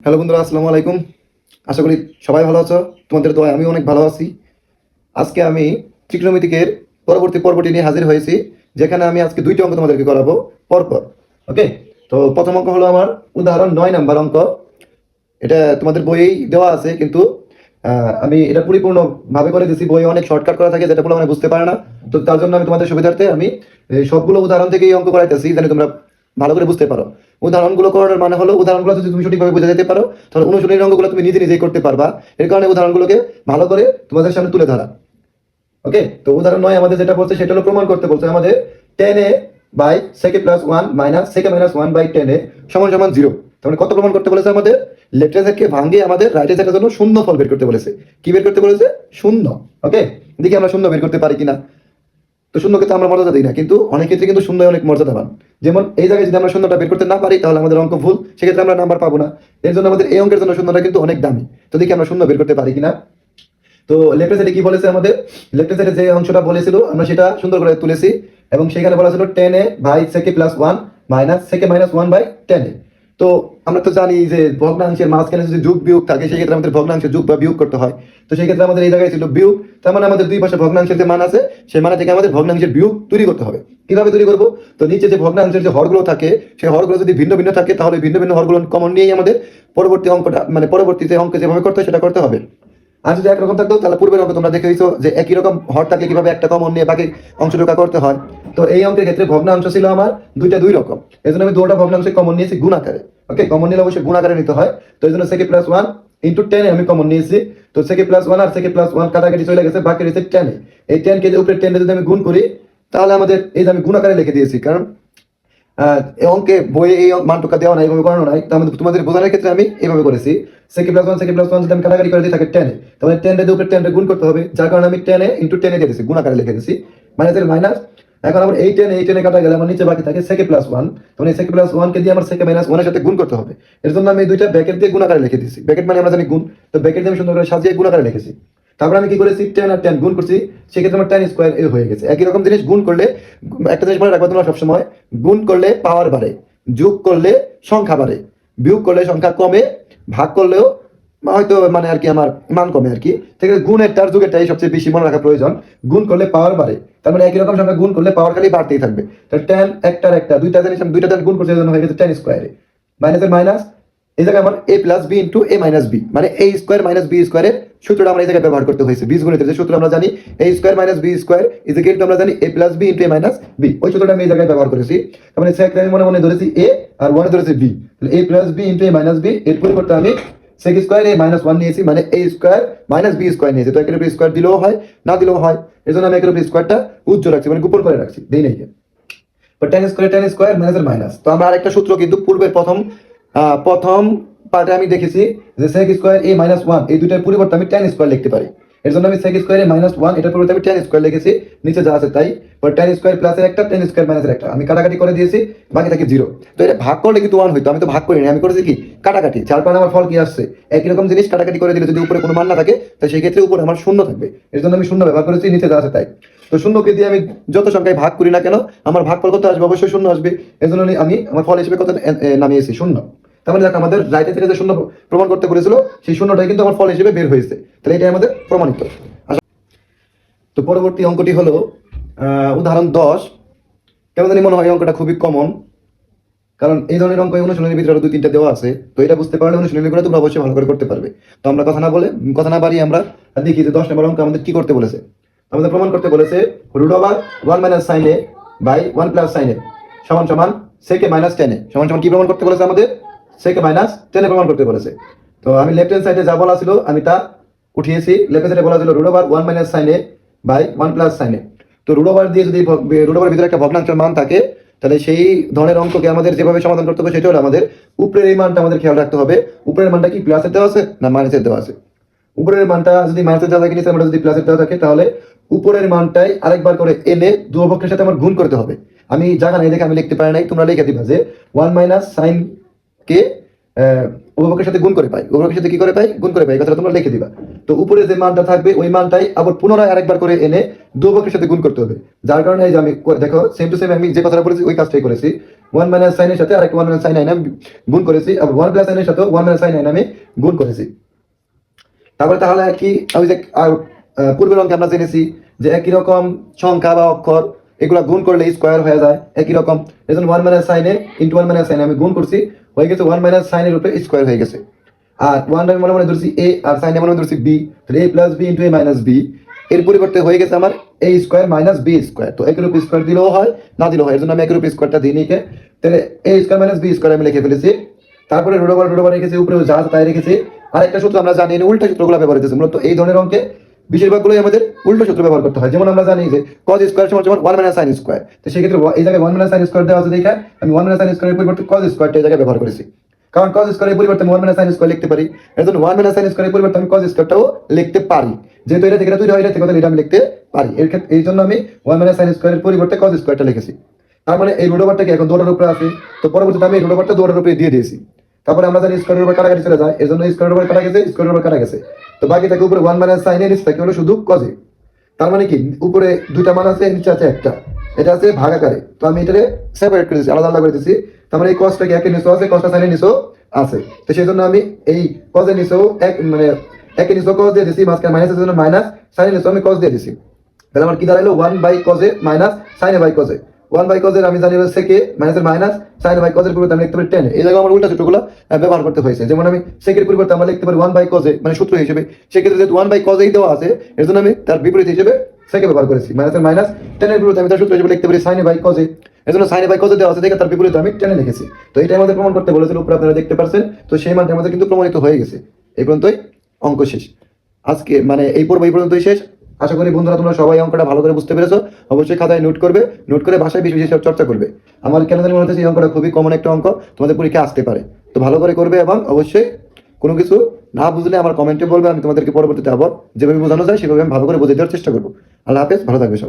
Hello বন্ধুরা, আসসালামু আলাইকুম। আশা করি সবাই ভালো আছো। তোমাদের দোয়ায় আমি অনেক ভালো আছি। আজকে আমি ত্রিকোণমিতিকের পরবর্তী পর্বটি নিয়ে হাজির হয়েছি, যেখানে আমি আজকে দুইটি অঙ্ক তোমাদেরকে করাবো পরপর। ওকে, তো প্রথম অঙ্ক হলো আমার উদাহরণ 9 নাম্বার অঙ্ক। এটা তোমাদের বইয়েই দেওয়া আছে, কিন্তু আমি এটা পরিপূর্ণভাবে করে দিয়েছি। বই অনেক শর্টকাট করা থাকে, যেটা বলে মানে বুঝতে পারে না। তো তার জন্য আমি তোমাদের সুবিধার্থে আমি এই সবগুলো উদাহরণ থেকেই অঙ্ক করাইতেছি, যেন তোমরা ভালো করে বুঝতে পারো। উদাহরণগুলো করার মানে হলো, উদাহরণগুলো যদি তুমি সঠিকভাবে বুঝে যেতে পারো, তাহলে অনুশীলনের অঙ্কগুলো তুমি নিজে নিজেই করতে পারবা। এর কারণে উদাহরণগুলোকে ভালো করে তোমাদের সামনে তুলে ধরা। ওকে, তো উদাহরণ 9 আমাদের যেটা বলছে সেটা হলো প্রমাণ করতে বলছে আমাদের 10a বাই সেকে প্লাস 1 মাইনাস সেকে মাইনাস 1 বাই 10a সমান সমান 0। তাহলে কত প্রমাণ করতে বলেছে? আমাদের লেফট হ্যান্ড সাইডকে ভাঙিয়ে আমাদের রাইট হ্যান্ড সাইডের জন্য শূন্য ফল বের করতে বলেছে। কি বের করতে বলেছে? শূন্য। ওকে, দেখি আমরা শূন্য বের করতে পারি কিনা। তো শূন্যকে তো আমরা মর্যাদা দিই না, কিন্তু অনেক ক্ষেত্রে কিন্তু শূন্য অনেক মর্যাদাবান। যেমন এই জায়গায় যদি আমরা শূন্যটা বের করতে না পারি, তাহলে আমাদের অঙ্ক ভুল, সেক্ষেত্রে আমরা নাম্বার পাবো না। এর জন্য আমাদের এই অঙ্কের জন্য শূন্যটা কিন্তু অনেক দামি। তো দেখি আমরা শূন্য বের করতে পারি কিনা। তো লেফট সাইডে কি বলেছে? আমাদের লেফট সাইডে যে অংশটা বলেছিল আমরা সেটা সুন্দর করে তুলেছি, এবং সেখানে বলা ছিল 10a বাই সেকে প্লাস 1 মাইনাস সেকে মাইনাস 1 বাই 10a। তো আমরা তো জানি যে ভগ্নাংশের মাঝখানে যদি যোগ বিয়োগ থাকে, সেক্ষেত্রে আমাদের ভগ্নাংশের যোগ বা বিয়োগ করতে হয়। তো সেই ক্ষেত্রে আমাদের এই জায়গায় ছিল বিয়োগ, তার মানে আমাদের দুই পাশে ভগ্নাংশের যে মান আছে, সেই মানে থেকে আমাদের ভগ্নাংশের বিয়োগ তৈরি করতে হবে। কিভাবে তৈরি করবো? তো নিচে যে ভগ্নাংশের যে হরগুলো থাকে, সেই হরগুলো যদি ভিন্ন ভিন্ন থাকে, তাহলে ভিন্ন ভিন্ন হরগুলো কমন নিয়েই আমাদের পরবর্তী অঙ্কটা, মানে পরবর্তীতে অঙ্ক যেভাবে করতে হয় সেটা করতে হবে। আর যদি একরকম থাকতো, তাহলে পূর্বের অঙ্ক তোমরা দেখে দিয়েছো যে একই রকম হর থাকলে কিভাবে একটা কমন নিয়ে বাকি অংশটুকু করতে হয়। তো এই অঙ্কের ক্ষেত্রে ভগ্নাংশ ছিল আমার দুই রকম। এই জন্য আমি দুটো ভগ্নাংশ কমন নিয়েছি গুণাকারে। ওকে, কমন নিলে অবশ্যই গুণাকারে নিতে হয়। তো এই জন্য সেকে প্লাস 1 ইন্টু 10 আমি কমন নিয়েছি। তো সেকে প্লাস 1 আর সেকে প্লাস 1 কাটাকাটি চলে গেছে, বাকি রয়েছে 10। এই 10 কে উপরে 10 যদি আমি গুণ করি, তাহলে আমাদের এই যে আমি গুণাকারে লিখে দিয়েছি, কারণ এই অঙ্কে বইয়ে এই মানটুকা দেওয়া নাই, এইভাবে করানো নাই। তার মধ্যে তোমাদের বোঝানোর ক্ষেত্রে আমি এইভাবে করেছি। সেকে প্লাস 1 যদি আমি কাটাকাটি করে দিই থাকে 10, তাহলে 10 এর উপরে 10 গুণ করতে হবে, যার কারণে আমি 10 ইন্টু 10 দিয়ে দিয়েছি, গুণাকারে লিখে দিয়েছি। মাইনাসের মাইনাস। এখন আমার এই 10 কাটা গেলে আমার নিচে বাকি থাকে সেকে প্লাস 1। তখন এই সেকে প্লাস 1 কে দিয়ে আমার সেকে মাইনাস 1 এর সাথে গুণ করতে হবে। এর জন্য আমি এই দুইটা ব্র্যাকেট দিয়ে গুণাকারে লিখে দিয়েছি। ব্র্যাকেট মানে আমরা জানি গুণ, তো ব্র্যাকেট দিয়ে আমি সুন্দর করে সাজিয়ে গুণাকারে লিখেছি। তারপর আমি কি করেছি? 10 আর 10 গুণ করছি, সেক্ষেত্রে আমার 10 স্কোয়ার এ হয়ে গেছে। একই রকম জিনিস গুণ করলে একটা জিনিস মনে রাখবে তোমরা সবসময়, গুণ করলে পাওয়ার বাড়ে, যোগ করলে সংখ্যা বাড়ে, বিয়োগ করলে সংখ্যা কমে, ভাগ করলেও হয়তো মানে আর কি আমার মান কমে আর কি। ঠিক আছে, গুণের তার যুগেরটাই সবচেয়ে বেশি মনে রাখা প্রয়োজন। গুণ করলে পাওয়ার বাড়ে, তার মানে একই রকম সংখ্যা গুণ করলে পাওয়ার খালি বাড়তেই থাকবে। তো 10 একটার একটা দুইটা জিনিস আমি দুইটা গুণ করছি, এই জন্য হয়ে গেছে 10 স্কোয়ারে। মাইনাসের মাইনাস, এই জায়গায় আমার a plus B into A minus B, মানে a স্কোয়ার মাইনাস বি স্কোয়ারের সূত্রটা আমরা এই জায়গায় ব্যবহার করতে হয়েছে। বীজগণিতের যে সূত্র আমরা জানি, a square minus B square is equal to আমরা জানি a plus B into A minus B, ওই সূত্রটা আমি এই জায়গায় ব্যবহার করেছি। তার মানে সেক আমি মনে মনে ধরেছি a আর 1 ধরেছি b, তাহলে a plus B into A minus B, এর পরিবর্তে আমি সেক স্কোয়ার এ মাইনাস 1 নিয়েছি, মানে a square minus B square নিয়েছি। তো একের উপর স্কোয়ার দিলেও হয়, না দিলেও হয়, এই জন্য আমি একের উপর স্কোয়ারটা উজ্জ্বল রাখছি, মানে গোপন করে রাখছি, দেই নাই। টেন স্কোয়ার মাইনাসের মাইনাস। তো আমরা আরেকটা সূত্র কিন্তু পূর্বের প্রথম পার্টে আমি দেখেছি যে সেক স্কোয়ার এ মাইনাস 1, এই দুইটার পরিবর্তে আমি 10 স্কোয়ার লিখতে পারি। এর জন্য আমি সেক স্কোয়ার এ মাইনাস 1 এটার পরিবর্তে আমি 10 স্কোয়ার লিখেছি, নিচে যা আছে তাই। 10 স্কোয়ার প্লাসের একটা, 10 স্কোয়ার মাইনাসের একটা আমি কাটাকাটি করে দিয়েছি, বাকি থাকে 0। তো এটা ভাগ করলে কিন্তু 1 হইতো, আমি তো ভাগ করিনি, আমি করেছি কি কাটাকাটি, যার কারণে আমার ফল কি আসছে? একই রকম জিনিস কাটাকাটি করে দিলে যদি উপরে কোনো মান না থাকে, তো সেই ক্ষেত্রে উপরে আমার শূন্য থাকবে। এর জন্য আমি শূন্য ব্যবহার করেছি, নিচে যা আছে তাই। তো শূন্যকে দিয়ে আমি যত সংখ্যায় ভাগ করি না কেন, আমার ভাগফল কত আসবে? অবশ্যই শূন্য আসবে। এর জন্য আমি আমার ফল হিসেবে কত নামিয়েছি? শূন্য। তার মানে দেখো, আমাদের রাইটে থেকে যে শূন্য প্রমাণ করতে বলেছিল, সেই শূন্যটাই কিন্তু আমার ফল হিসেবে বের হয়েছে। তাহলে এটাই আমাদের প্রমাণিত। তো পরবর্তী অঙ্কটি হলো উদাহরণ 10। কেন জানি মনে হয় এই অঙ্কটা খুবই কমন, কারণ এই ধরনের অঙ্ক অনুশীলনের ভিতরে আরো 2-3টা দেওয়া আছে। তো এটা বুঝতে পারলে অনুশীলনী করে তোমরা অবশ্যই ভালো করে করতে পারবে। তো আমরা কথা না বাড়িয়ে আমরা দেখি যে 10 নম্বর অঙ্ক আমাদের কি করতে বলেছে। আমাদের প্রমাণ করতে বলেছে root over 1 minus sine a by 1 plus sine a সমান সমান সেকে মাইনাস 10 এ সমান সমান কি প্রমাণ করতে বলেছে? আমাদের সেকে মাইনাস 10 এ প্রমাণ করতে বলেছে। তো আমি লেফট হ্যান্ড সাইডে যা বলা ছিল আমি তা উঠিয়েছি। লেফট হ্যান্ড সাইডে বলা ছিল root over 1 minus sine a by 1 plus sine a. তো রুট ওভার দিয়ে যদি রুট ওভারের ভিতরে একটা ভগ্নাংশের মান থাকে, তাহলে সেই ধরনের অঙ্ককে আমাদের যেভাবে সমাধান করতে হবে সেটা হলো আমাদের উপরের এই মানটা আমাদের খেয়াল রাখতে হবে। উপরের মানটা কি প্লাসের দেওয়া আছে না মাইনাসের দেওয়া আছে? উপরের মানটা যদি মাইনাসের দেওয়া থাকে, নিচের মানটা যদি প্লাসের দেওয়া থাকে, তাহলে উপরের মানটাই আরেকবার করে এনে দুপক্ষের সাথে আমার গুণ করতে হবে। আমি জায়গা নাই দেখে আমি লিখতে পারি নাই, তোমরা লিখে দিবা যে 1 মাইনাস সাইন কে উভপক্ষের সাথে গুণ করে পাই, উভপক্ষের সাথে কি করে পাই? গুণ করে পাই। কথাটা তোমরা লিখে দিবা। তো উপরে যে মানটা থাকবে ওই মানটাই আবার পুনরায় আরেকবার করে এনে দুপক্ষের সাথে গুণ করতে হবে। যার কারণে এই যে আমি দেখো সেম টু সেম আমি যে কথাটা বলেছি ওই কাজটাই করেছি। ওয়ান মাইনাস সাইনের সাথে আরেকটা ওয়ান মাইনাস সাইন আইন আমি গুণ করেছি, আবার ওয়ান প্লাস সাইনের সাথে ওয়ান মাইনাস সাইন আইন আমি গুণ করেছি। তারপরে তাহলে কি ওই যে পূর্বের অঙ্কে আমরা জেনেছি যে একই রকম সংখ্যা বা অক্ষর এগুলা গুণ করলে স্কোয়ার হয়ে যায় একই রকম, এই জন্য ওয়ান মাইনাস সাইনে ইন্টু ওয়ান মাইনাস সাইনে আমি গুণ করছি, হয়ে গেছে ওয়ান মাইনাস সাইনের উপরে স্কোয়ার হয়ে গেছে। আর ওয়ান আমি মনে মনে ধরছি এ, আর সাইনে মনে মনে ধরছি বি, তাহলে এ plus B into A minus B, এর পরিবর্তে হয়ে গেছে আমার এ স্কোয়ার মাইনাস বি স্কোয়ার। তো একের উপর স্কোয়ার দিলেও হয় না দিলেও হয়, এর জন্য আমি একের উপর স্কোয়ারটা দিই নিকে, তাহলে এ স্কোয়ার মাইনাস বি স্কোয়ার আমি লিখে ফেলেছি। তারপরে রোড ওভার রেখেছি, উপরে যা আছে তাই রেখেছি। আর একটা সূত্র আমরা জানি উল্টা সূত্রগুলো ব্যবহার করতেছি, মূলত এই ধরনের অঙ্কে বেশিরভাগগুলোই আমাদের উল্টো সূত্র ব্যবহার করতে হয়। যেমন আমরা জানি যে cos স্কোয়ার সমান ওয়ান মাইনাস সাইন স্কোয়ার, তো সেক্ষেত্রে এই জায়গায় ওয়ান মাইনাস সাইন স্কোয়ার দেওয়া আছে দেখে আমি ওয়ান মাইনাস সাইন স্কোয়ারের পরিবর্তে cos স্কোয়ারটা এই জায়গায় ব্যবহার করেছি। কারণ cos স্কোয়ারের পরিবর্তে ওয়ান মাইনাস সাইন স্কোয়ার লিখতে পারি, এর জন্য ওয়ান মাইনাস সাইন স্কোয়ারের পরিবর্তে আমি cos স্কোয়ারটাও লিখতে পারি, যেহেতু এটা থেকে দুইটা হয়, এটা থেকে এটা আমি লিখতে পারি। এর ক্ষেত্রে এই জন্য আমি ওয়ান মাইনাস সাইন স্কোয়ারের পরিবর্তে cos স্কোয়ারটা লিখেছি। তার মানে এই রুট ওভারটাকে এখন দৌড়ার উপরে আছে, তো পরবর্তীতে আমি এই রুট ওভারটা দৌড়ার উপরে দিয়ে দিয়েছি। তারপরে আমরা জানি স্কোয়ারের উপর কাটাকাটি চলে যায়, এর জন্য স্কোয়ারের উপর কাটা গেছে, স্কোয়ারের উপর কাটা গেছে, তো বাকি থাকে উপরে ওয়ান মাইনাস সাইন এর থাকে হলো শুধু cos। তার মানে কি উপরে দুইটা মান আছে, নিচে আছে একটা, এটা আছে ভাগাকারে, তো আমি এটাকে সেপারেট করে দিচ্ছি, আলাদা আলাদা করে দিচ্ছি। তার মানে এই কসটাকে একের নিচেও আছে, কসটা সাইনের নিচেও আছে, তো সেই জন্য আমি এই কসের নিচেও এক মানে একের নিচেও কস দিয়ে দিচ্ছি, মাঝখানে মাইনাসের জন্য মাইনাস, সাইনের নিচেও আমি কস দিয়ে দিচ্ছি। তাহলে আমার কি দাঁড়াইলো ওয়ান বাই কসে মাইনাস সাইনে বাই কসে, ওয়ান বাই কসের আমি জানি সেকে মাইনাসের মাইনাস, সাইনে বাই কসের পরিবর্তে আমি লিখতে পারি টেন। এই জায়গায় আমার উল্টা সূত্রগুলো ব্যবহার করতে হয়েছে। যেমন আমি সেকের পরিবর্তে আমরা লিখতে পারি ওয়ান বাই কসে, মানে সূত্র হিসেবে সেক্ষেত্রে যেহেতু ওয়ান বাই কসেই দেওয়া আছে, এর জন্য আমি তার বিপরীত হিসেবে সেকে ব্যবহার করেছি, মাইনাসের মাইনাস টেনের বিপরীতে আমি তার সূত্র হিসেবে লিখতে পারি সাইনে বাই কসে, এর জন্য সাইনে বাই কসে দেওয়া আছে দেখে তার বিপরীতে আমি টেনে লিখেছি। তো এটা আমাদের প্রমাণ করতে বলেছিল, উপরে আপনারা দেখতে পাচ্ছেন, তো সেই মানটা আমাদের কিন্তু প্রমাণিত হয়ে গেছে। এই পর্যন্তই অঙ্ক শেষ। আজকে মানে এই পর্ব এই পর্যন্তই শেষ। আশা করি বন্ধুরা তোমরা সবাই অঙ্কটা ভালো করে বুঝতে পেরেছো। অবশ্যই খাতায় নোট করবে, নোট করে ভাষায় বেশি বেশি চর্চা করবে। আমার কেন জানি মনে হচ্ছে এই অঙ্কটা খুবই কমন একটা অঙ্ক, তোমাদের পরীক্ষা আসতে পারে, তো ভালো করে করবে। এবং অবশ্যই কোনো কিছু না বুঝলে আমার কমেন্টে বলবে, আমি তোমাদেরকে পরবর্তীতে আবার যেভাবে বোঝানো যায় সেভাবে আমি ভালো করে বুঝে দেওয়ার চেষ্টা করবো। আল্লাহ হাফেজ, ভালো থাকবে সবাই।